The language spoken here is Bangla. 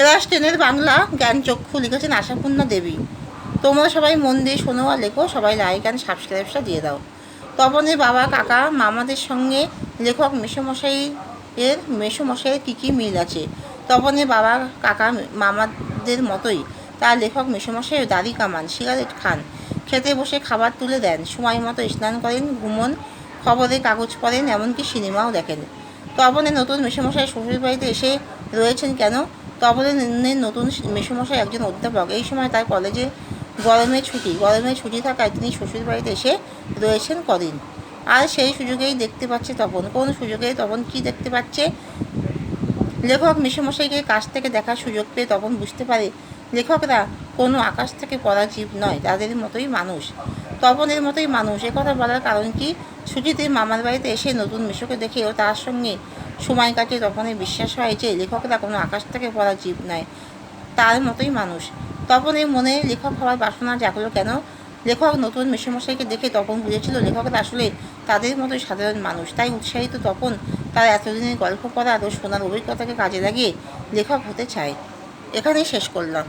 ক্লাস 10-এর বাংলা জ্ঞানচক্ষু লিখেছেন আশাপূর্ণা দেবী। তোমরা সবাই মন দিয়ে শোনো আর লেখো, সবাই লাইক অ্যান্ড সাবস্ক্রাইবটা দিয়ে দাও। তপনের বাবা, কাকা, মামাদের সঙ্গে লেখক মেসোমশাইয়ের কী কী মিল আছে? তপনের বাবা, কাকা, মামাদের মতোই তার লেখক মেসোমশাইও দাড়ি কামান, সিগারেট খান, খেতে বসে খাবার তুলে দেন, সময় মতো স্নান করেন, ঘুমন, খবরের কাগজ পড়েন, এমনকি সিনেমাও দেখেন। তপনের নতুন মেসোমশাই শ্বশুরবাড়িতে এসে রয়েছেন কেন? তপনের নতুন মেসোমশাই একজন অধ্যাপক। এই সময় তার কলেজে গরমের ছুটি থাকায় তিনি শ্বশুরবাড়িতে এসে রয়েছেন কদিন। আর সেই সুযোগেই দেখতে পাচ্ছে তপন। কোন সুযোগে তপন কি দেখতে পাচ্ছে? লেখক মেসোমশাইকে কাছ থেকে দেখার সুযোগ পেয়ে তপন বুঝতে পারে লেখকরা কোনো আকাশ থেকে পড়া জীব নয়, তাদের মতোই মানুষ, তপনের মতোই মানুষ। একথা বলার কারণ কি? ছুটিতে মামার বাড়িতে এসে নতুন মেসোকে দেখেও তার সঙ্গে সময় কাটিয়ে তপনের বিশ্বাস হয় যে লেখকরা কোনো আকাশ থেকে পড়া জীব নয়, তার মতোই মানুষ। তপনের মনে লেখক হওয়ার বাসনা জাগলো কেন? লেখক নতুন মেসোমশাইকে দেখে তপন বুঝেছিল লেখকরা আসলে তাদের মতোই সাধারণ মানুষ। তাই উৎসাহিত তপন তার এতদিনের গল্প পড়ার ও শোনার অভিজ্ঞতাকে কাজে লাগিয়ে লেখক হতে চায়। এখানেই শেষ করলাম।